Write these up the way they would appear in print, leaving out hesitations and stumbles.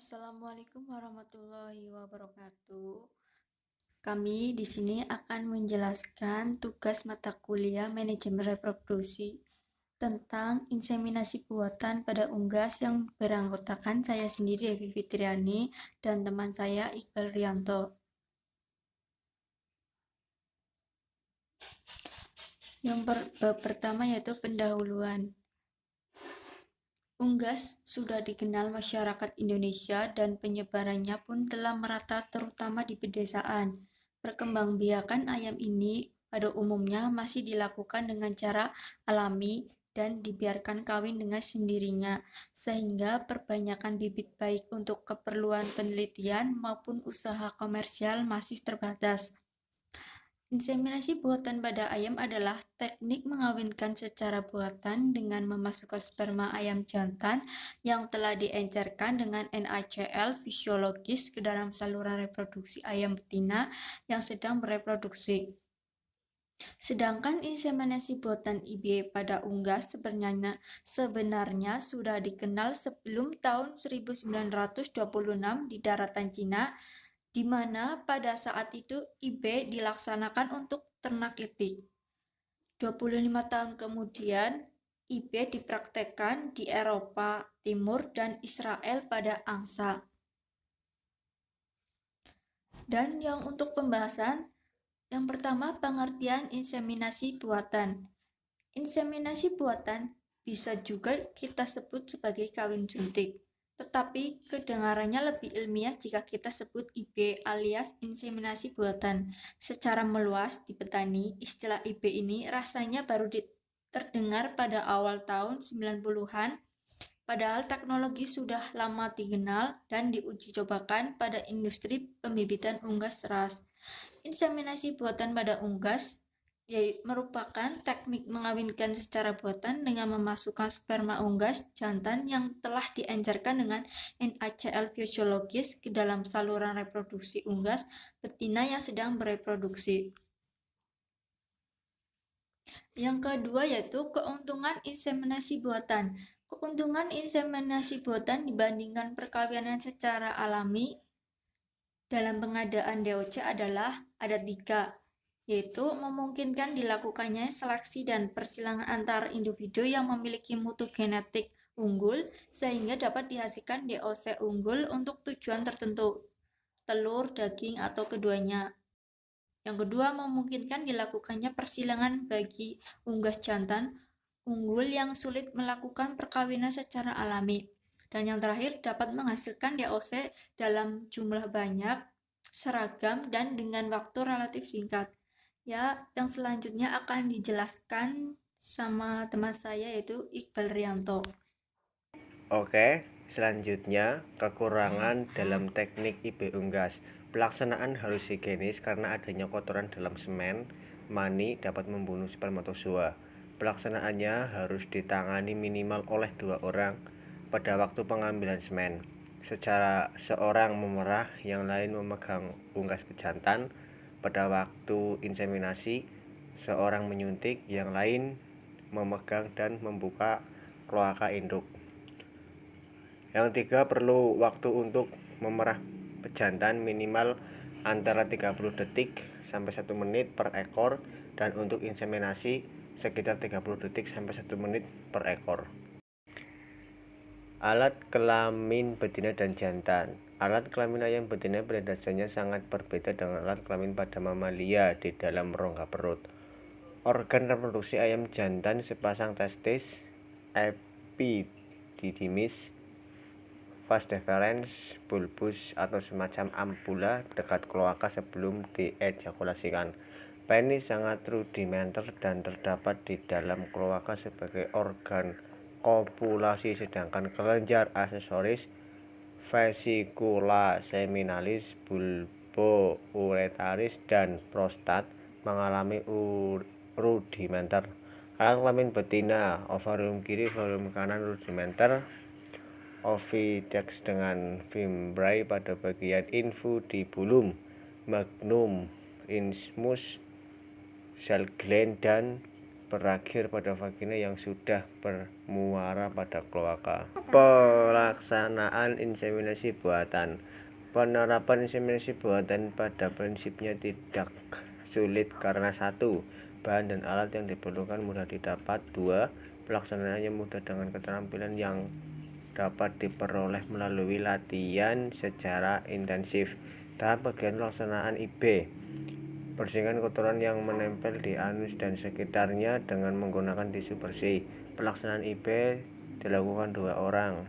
Assalamualaikum warahmatullahi wabarakatuh. Kami di sini akan menjelaskan tugas mata kuliah manajemen reproduksi tentang inseminasi buatan pada unggas yang beranggotakan saya sendiri, Evi Fitriani, dan teman saya, Iqbal Rianto. Yang pertama yaitu pendahuluan. Unggas sudah dikenal masyarakat Indonesia dan penyebarannya pun telah merata terutama di pedesaan. Perkembangbiakan ayam ini pada umumnya masih dilakukan dengan cara alami dan dibiarkan kawin dengan sendirinya, sehingga perbanyakan bibit baik untuk keperluan penelitian maupun usaha komersial masih terbatas. Inseminasi buatan pada ayam adalah teknik mengawinkan secara buatan dengan memasukkan sperma ayam jantan yang telah diencerkan dengan NaCl fisiologis ke dalam saluran reproduksi ayam betina yang sedang bereproduksi. Sedangkan inseminasi buatan IB pada unggas sebenarnya sudah dikenal sebelum tahun 1926 di daratan Cina, di mana pada saat itu IB dilaksanakan untuk ternak itik. 25 tahun kemudian, IB dipraktekkan di Eropa Timur dan Israel pada angsa. Dan yang untuk pembahasan, yang pertama pengertian inseminasi buatan. Inseminasi buatan bisa juga kita sebut sebagai kawin suntik, tetapi kedengarannya lebih ilmiah jika kita sebut IB alias inseminasi buatan. Secara meluas di petani, istilah IB ini rasanya baru terdengar pada awal tahun 90-an, padahal teknologi sudah lama dikenal dan diuji cobakan pada industri pembibitan unggas ras. Inseminasi buatan pada unggas merupakan teknik mengawinkan secara buatan dengan memasukkan sperma unggas jantan yang telah diencerkan dengan NaCl fisiologis ke dalam saluran reproduksi unggas betina yang sedang bereproduksi. Yang kedua yaitu keuntungan inseminasi buatan. Keuntungan inseminasi buatan dibandingkan perkawinan secara alami dalam pengadaan DOC adalah ada 3, yaitu memungkinkan dilakukannya seleksi dan persilangan antar individu yang memiliki mutu genetik unggul sehingga dapat dihasilkan DOC unggul untuk tujuan tertentu, telur, daging, atau keduanya. Yang kedua, memungkinkan dilakukannya persilangan bagi unggas jantan unggul yang sulit melakukan perkawinan secara alami. Dan yang terakhir, dapat menghasilkan DOC dalam jumlah banyak, seragam, dan dengan waktu relatif singkat. Ya, yang selanjutnya akan dijelaskan sama teman saya yaitu Iqbal Rianto. Oke, selanjutnya kekurangan dalam teknik IB unggas. Pelaksanaan harus higienis karena adanya kotoran dalam semen mani dapat membunuh spermatozoa. Pelaksanaannya harus ditangani minimal oleh 2 orang pada waktu pengambilan semen. Seorang memerah, yang lain memegang unggas jantan. Pada waktu inseminasi, seorang menyuntik, yang lain memegang dan membuka kloaka induk. Yang tiga, perlu waktu untuk memerah pejantan minimal antara 30 detik sampai 1 menit per ekor, dan untuk inseminasi sekitar 30 detik sampai 1 menit per ekor. Alat kelamin betina dan jantan. Alat kelamin ayam betina pada dasarnya sangat berbeda dengan alat kelamin pada mamalia di dalam rongga perut. Organ reproduksi ayam jantan sepasang testis, epididymis, vas deferens, bulbus atau semacam ampula dekat kloaka sebelum diejakulasikan. Penis sangat rudimenter dan terdapat di dalam kloaka sebagai organ kopulasi, sedangkan kelenjar aksesoris, vesikula seminalis, bulbo-uretaris, dan prostat mengalami rudimenter. Alat kelamin betina, ovarium kiri, ovarium kanan rudimenter, ovidex dengan fimbriae pada bagian infundibulum, magnum, isthmus, sel gland, dan berakhir pada vagina yang sudah bermuara pada kloaka. Pelaksanaan inseminasi buatan. Penerapan inseminasi buatan pada prinsipnya tidak sulit karena satu, bahan dan alat yang diperlukan mudah didapat. Dua, pelaksanaannya mudah dengan keterampilan yang dapat diperoleh melalui latihan secara intensif. Tahap bagian pelaksanaan IB. Bersihkan kotoran yang menempel di anus dan sekitarnya dengan menggunakan tisu bersih. Pelaksanaan IB dilakukan 2 orang.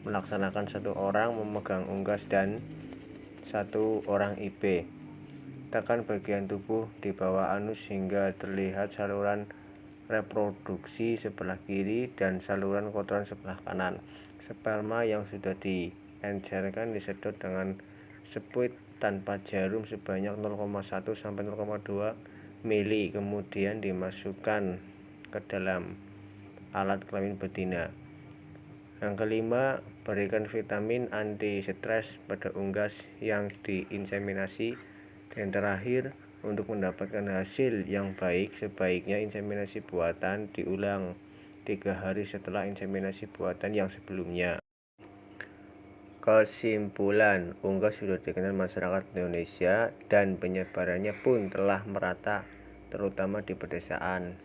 Melaksanakan 1 orang memegang unggas dan 1 orang IB. Tekan bagian tubuh di bawah anus hingga terlihat saluran reproduksi sebelah kiri dan saluran kotoran sebelah kanan. Sperma yang sudah diencerkan disedot dengan spuit tanpa jarum sebanyak 0,1 sampai 0,2 mili, kemudian dimasukkan ke dalam alat kelamin betina. Yang kelima, berikan vitamin anti stres pada unggas yang diinseminasi. Dan terakhir, untuk mendapatkan hasil yang baik, sebaiknya inseminasi buatan diulang 3 hari setelah inseminasi buatan yang sebelumnya. Kesimpulan, unggas sudah dikenal masyarakat Indonesia dan penyebarannya pun telah merata, terutama di pedesaan.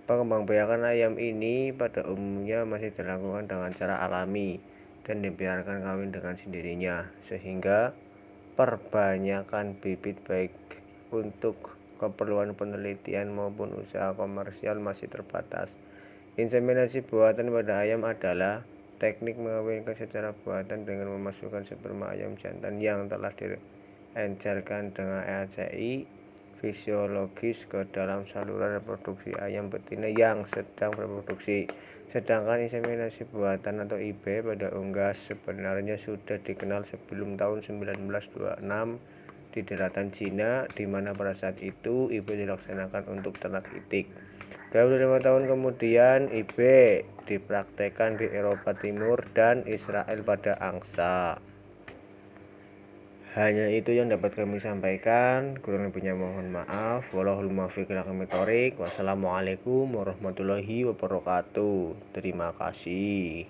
Pengembangbiakan ayam ini pada umumnya masih dilakukan dengan cara alami dan dibiarkan kawin dengan sendirinya, sehingga perbanyakan bibit baik untuk keperluan penelitian maupun usaha komersial masih terbatas. Inseminasi buatan pada ayam adalah teknik mengawinkan secara buatan dengan memasukkan sperma ayam jantan yang telah diencerkan dengan RCI fisiologis ke dalam saluran reproduksi ayam betina yang sedang bereproduksi. Sedangkan inseminasi buatan atau IB pada unggas sebenarnya sudah dikenal sebelum tahun 1926 di daratan Cina, di mana pada saat itu IB dilaksanakan untuk ternak itik. 25 tahun kemudian IB dipraktekkan di Eropa Timur dan Israel pada angsa. Hanya itu yang dapat kami sampaikan. Kurang lebihnya mohon maaf. Wallahul muwaffiq ila aqwamit thoriq. Wassalamualaikum warahmatullahi wabarakatuh. Terima kasih.